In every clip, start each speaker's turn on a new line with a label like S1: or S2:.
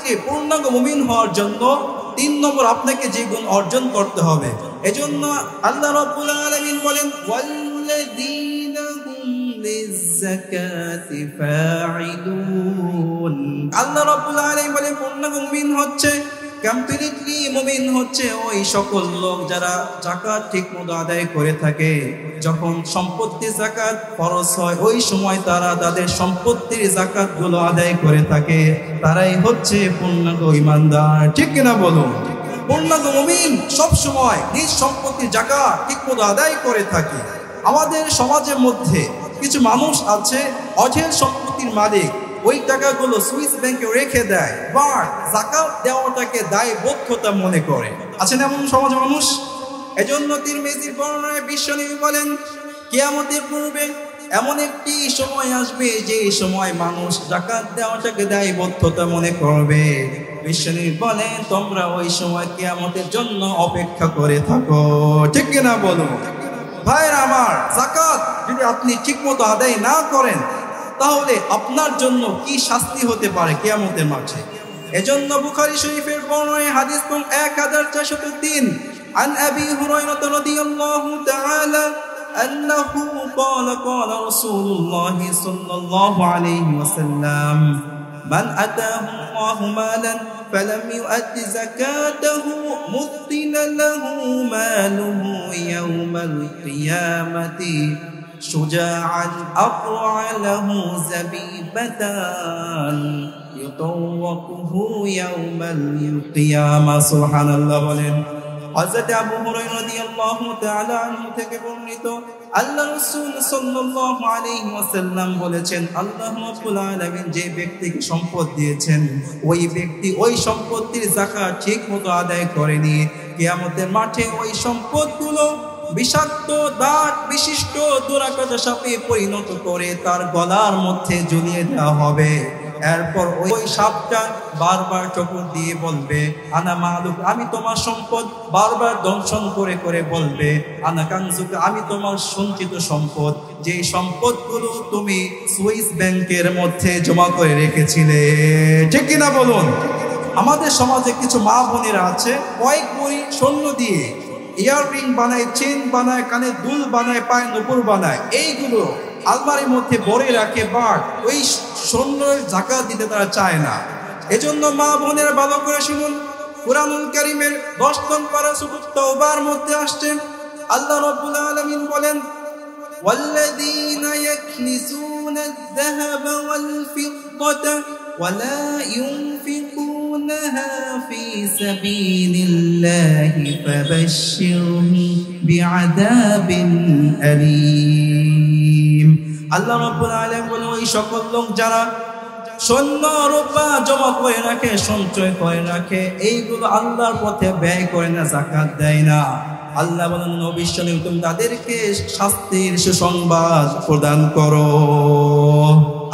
S1: আপনাকে পূর্ণাঙ্গ মুমিন হওয়ার জন্য 3 নম্বর আপনাকে যে গুণ অর্জন করতে হবে। এজন্য আল্লাহ রাব্বুল আলামিন বলেন ওয়াল্লাযীনা হুম লিয-যাকাতি ফাঈলুন। আল্লাহ রাব্বুল আলামিন বলেন পূর্ণাঙ্গ মুমিন হচ্ছে, কমপ্লিটলি মুমিন হচ্ছে ওই সকল লোক যারা যাকাত ঠিকমতো আদায় করে থাকে। যখন সম্পত্তির যাকাত ফরজ হয় ওই সময় তারা তাদের সম্পত্তির যাকাতগুলো আদায় করে থাকে, তারাই হচ্ছে পূর্ণাঙ্গ ঈমানদার। ঠিক কিনা বলুন? পূর্ণাঙ্গ মুমিন সব সময় নিজ সম্পত্তির যাকাত ঠিকমতো আদায় করে থাকে। আমাদের সমাজের মধ্যে কিছু মানুষ আছে অঢেল সম্পত্তির মালিক, ওই টাকাগুলো সুইস ব্যাংকে রেখে দেয়, বাট যাকাত দেওয়াটাকে দায়বদ্ধতা মনে করে। আছেন এমন সমাজ মানুষ? এজন্য তিরমিজির বর্ণনায় বিশ্বনবী বলেন কিয়ামতের পূর্বে এমন একটি সময় আসবে যে সময় মানুষ যাকাত দেওয়াটাকে দায়বদ্ধতা মনে করবে। বিশ্বনবী বলেন তোমরা ওই সময় কিয়ামতের জন্য অপেক্ষা করে থাকো। ঠিক কিনা বলুন? ভাইরা আমার, যাকাত যদি আপনি ঠিকমতো আদায় না করেন তাহলে আপনার জন্য কি শাস্তি হতে পারে কিয়ামতের মাঠে। এজন্য বুখারী শরীফের বর্ণনায় হাদিস নং 1403 عن أبي هريرة رضي الله تعالى أنه قال قال رسول الله صلى الله عليه وسلم من أتاه الله مالا فلم يؤد زكاته مثل له ماله يوم القيامة شجاعا أقرع له زبيبتان يطوقه يوم القيامة سبحان الله বলেন। হযরত আবু হুরায়রা রাদিয়াল্লাহু তাআলা আনহু থেকে বর্ণিত আল্লাহ রাসূল সাল্লাল্লাহু আলাইহি ওয়াসাল্লাম বলেছেন আল্লাহ রাব্বুল আলামিন যে ব্যক্তিকে সম্পদ দিয়েছেন ওই ব্যক্তি ওই সম্পত্তির যাকাত ঠিকমতো আদায় করেনি, কিয়ামতের মাঠে ওই সম্পদগুলো বিষাক্ত দাঁত বিশিষ্ট দুরাকাটা সাপে পরিণত করে তার গলার মধ্যে ঝুলিয়ে দেওয়া হবে। এরপর ওই সাপটা বারবার চোখর দিয়ে বলবে আনা মালুক, আমি তোমার সম্পদ, বারবার দংশন করে করে বলবে আনা কানজুক, আমি তোমার সঞ্চিত সম্পদ, যে সম্পদগুলো তুমি সুইস ব্যাংকের মধ্যে জমা করে রেখেছিলে। ঠিক কিনা বলুন? আমাদের সমাজে কিছু মা বোনেরা আছে কয়েক ভরি স্বর্ণ দিয়ে ইয়াররিং বানায়, চেন বানায়, কানে দুল বানায়, পায়ে নুপুর বানায়, এইগুলো আলমারির মধ্যে ভরে রাখে, বাট ওই স্বর্ণের যাকাত দিতে তারা চায় না। এজন্য মা বোনেরা ভালো করে শুনুন, কুরআনুল কারীমের 10 নং পারা সূরা তাওবার মধ্যে আসছে আল্লাহ রাব্বুল আলামিন বলেন ওয়াল্লাযীনা ইয়াকনিজুনা আয-যাহাবা ওয়াল ফিদ্দাতা ওয়া লা ইউনফিকুনাহা ফি সাবিলিল্লাহি ফাবাশশিরহুম বিআযাবিন আলীম। আল্লাহ রাব্বুল আলামিন বলেন ওই সকল লোক যারা স্বর্ণ রূপা জমা করে রাখে, সঞ্চয় করে রাখে, এইগুলো আল্লাহর পথে ব্যয় করে না, যাকাত দেয় না, আল্লাহ বলেন নবী সাল্লাল্লাহু আলাইহি ওয়াসাল্লাম তুমি তাদেরকে শাস্তির সুসংবাদ প্রদান করো।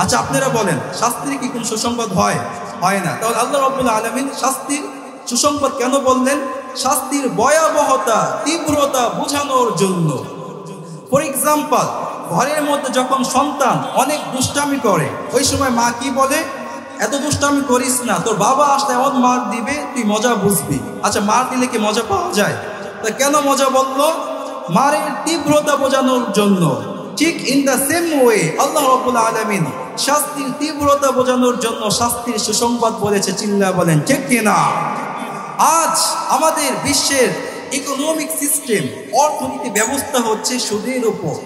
S1: আচ্ছা আপনারা বলেন শাস্তির কি কোনো সুসংবাদ হয়? হয় না। তাহলে আল্লাহ রাব্বুল আলামিন শাস্তির সুসংবাদ কেন বললেন? শাস্তির ভয়াবহতা তীব্রতা বোঝানোর জন্য। ফর এক্সাম্পল, ঘরের মধ্যে যখন সন্তান অনেক দুষ্টামি করে ওই সময় মা কি বলে? এত দুষ্টামি করিস না, তোর বাবা আসলে এমন মার দিবে তুই মজা বুঝবি। আচ্ছা মার দিলে কি মজা পাওয়া যায়? তা কেন মজা বললো? মারের তীব্রতা বোঝানোর জন্য। ঠিক ইন দ্য সেম ওয়ে আল্লাহ রাব্বুল আলামিন শাস্তির তীব্রতা বোঝানোর জন্য শাস্তির সুসংবাদ বলেছে। চিল্লা বলেন ঠিক কিনা? আজ আমাদের বিশ্বের ইকোনমিক সিস্টেম, অর্থনীতি ব্যবস্থা হচ্ছে সুদের উপর।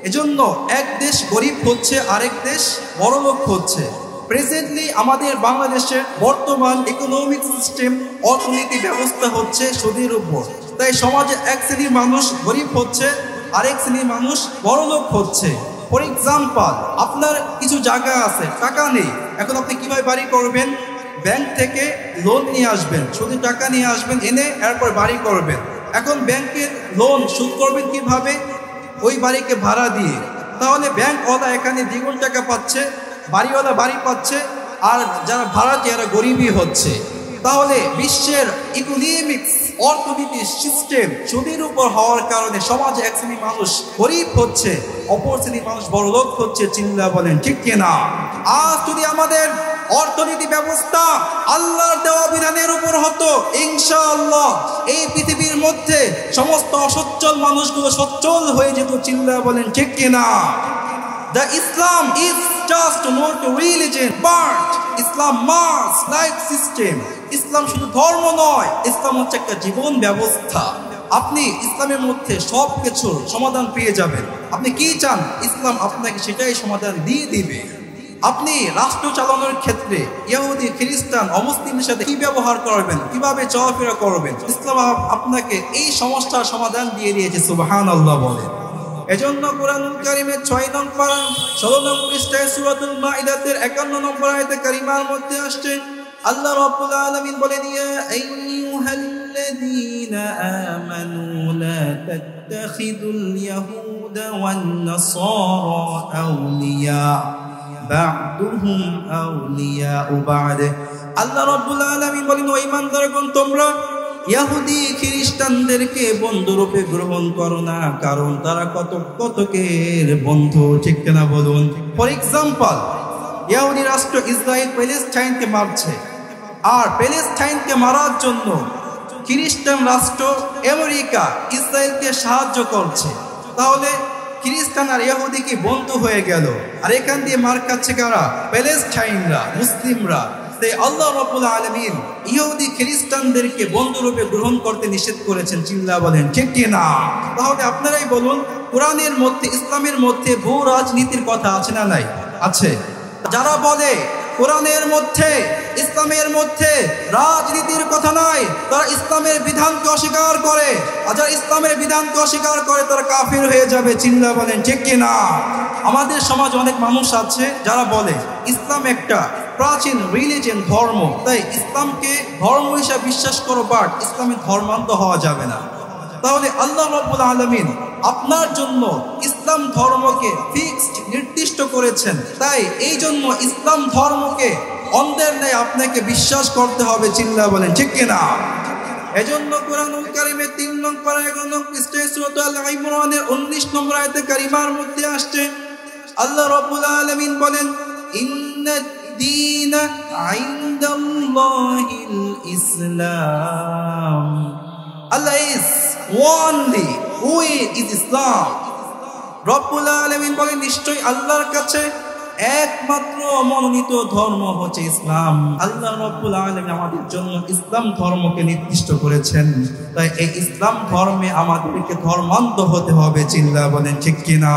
S1: এজন্য এক দেশ গরিব হচ্ছে, আরেক দেশ বড়লোক হচ্ছে। প্রেজেন্টলি আমাদের বাংলাদেশের বর্তমান ইকোনমিক সিস্টেম, অর্থনীতি ব্যবস্থা হচ্ছে সুদের উপর। তাই সমাজে এক শ্রেণীর মানুষ গরিব হচ্ছে, আরেক শ্রেণীর মানুষ বড়লোক হচ্ছে। ফর এক্সাম্পল, আপনার কিছু জায়গা আছে, টাকা নেই, এখন আপনি কিভাবে বাড়ি করবেন? ব্যাংক থেকে লোন নিয়ে আসবেন, শুধু টাকা নিয়ে আসবেন, এনে এরপর বাড়ি করবেন। এখন ব্যাংকের লোন শোধ করবেন কিভাবে? ওই বাড়িকে ভাড়া দিয়ে। তাহলে ব্যাংকওয়ালা এখানে দ্বিগুণ টাকা পাচ্ছে, বাড়িওয়ালা বাড়ি পাচ্ছে, আর যারা ভাড়াটে এরা গরিবই হচ্ছে। তাহলে বিশ্বের ইকোনমিক্স, অর্থনীতির সিস্টেম সুদের উপর হওয়ার কারণে সমাজে এক শ্রেণীর মানুষ গরিব হচ্ছে, অপর শ্রেণীর মানুষ বড়লোক হচ্ছে। চিল্লা বলেন ঠিক কিনা? আজ যদি আমাদের অর্থনীতি ব্যবস্থা আল্লাহর দেওয়া বিধানের উপর হতো, ইনশাআল্লাহ এই পৃথিবীর মধ্যে সমস্ত অসচ্ছল মানুষগুলো সচ্ছল হয়ে যেত। চিল্লা বলেন ঠিক কিনা? The Islam is just not a religion, but Islam must life system. ইসলাম শুধু ধর্ম নয়, ইসলাম হচ্ছে একটা জীবন ব্যবস্থা। আপনি ইসলামের মধ্যে সব কিছুর সমাধান পেয়ে যাবেন। আপনি কি চান, ইসলাম আপনাকে সেটাই সমাধান দিয়ে দিবে। আপনি রাষ্ট্র চালানোর ক্ষেত্রে ইহুদি, খ্রিস্টান, অমুসলিমের সাথে কি ব্যবহার করবেন, কিভাবে চলাফেরা করবেন, ইসলাম আপনাকে এই সমস্যার সমাধান দিয়ে দিয়েছে। সুবহানাল্লাহ বলেন। এজন্য কুরআনুল কারীমের 6 নং পারা 16 নং পৃষ্ঠায় সূরাতুল মাইদাতের 51 নম্বর আয়াতে কারিমার মধ্যে আসছে আল্লাহ রাব্বুল আলামিন বলেন, ইয়া আইয়ুহাল্লাযীনা আমানু লা তাত্তাখিযুল ইয়াহুদা ওয়ান নাসারা আউলিয়া বা'দুহুম আউলিয়াউ বা'দ। আল্লাহ রাব্বুল আলামিন বলেন, ও ঈমানদারগণ, তোমরা ইহুদি খ্রিস্টানদেরকে বন্ধুরূপে গ্রহণ করো না, কারণ তারা কতকের বন্ধু। ঠিক কিনা বলুন? ফর এক্সাম্পল, ইহুদি রাষ্ট্র ইসরায়েল প্যালেস্টাইনকে মারছে, আর প্যালেস্টাইনকে মারার জন্য খ্রিস্টান রাষ্ট্র আমেরিকা ইসরায়েলকে সাহায্য করছে। তাহলে খ্রিস্টান আর ইহুদি কি বন্ধু হয়ে গেল, আর এখান দিয়ে মার খাচ্ছে কারা? প্যালেস্টাইনরা, মুসলিমরা। তাই আল্লাহ রাব্বুল আলামিন ইহুদি খ্রিস্টানদেরকে বন্ধুরূপে গ্রহণ করতে নিষেধ করেছেন। চিল্লা বলেন ঠিক কিনা? তাহলে আপনারাই বলুন, কোরআনের মধ্যে, ইসলামের মধ্যে ভূ রাজনীতির কথা আছে না নাই? আছে। যারা বলে কোরআনের মধ্যে, ইসলামের মধ্যে রাজনীতির কথা নাই, তারা ইসলামের বিধানকে অস্বীকার করে। আর যারা ইসলামের বিধানকে অস্বীকার করে তারা কাফির হয়ে যাবে। চিল্লা বলেন ঠিক কিনা? আমাদের সমাজে অনেক মানুষ আছে যারা বলে ইসলাম একটা প্রাচীন রিলিজিয়ন, ধর্ম, তাই ইসলামকে ধর্ম হিসাবে বিশ্বাস করো, বাট ইসলামে ধর্মান্ত হওয়া যাবে না। তাহলে আল্লাহ রাব্বুল আলামিন আপনার জন্য ইসলাম ধর্মকে ফিক্সড, নির্দিষ্ট করেছেন। তাই এই জন্য ইসলাম ধর্মকে অন্ধের ন্যায় আপনাকে বিশ্বাস করতে হবে। চিল্লা বলেন ঠিক কিনা? এজন্য কুরআনুল কারীমের 3 নং পারা 11 নং পৃষ্ঠায় সূরা আল ইমরানের 19 নম্বর আয়াতে কারিমার মধ্যে আসছে আল্লাহ রাব্বুল আলামিন বলেন, ইন্নাদ দীনা ইনদাল্লাহিল ইসলাম। Allah is only way is Islam. রব্বুল আলামিন বলেন, নিশ্চয়ই আল্লাহর কাছে একমাত্র মনোনীত ধর্ম হচ্ছে ইসলাম। আল্লাহ রব্বুল আলামিন আমাদের জন্য ইসলাম ধর্মকে নির্দিষ্ট করেছেন। তাই এই ইসলাম ধর্মে আমাদেরকে ধর্মান্ধ হতে হবে। চিল্লা বলেন ঠিক কিনা?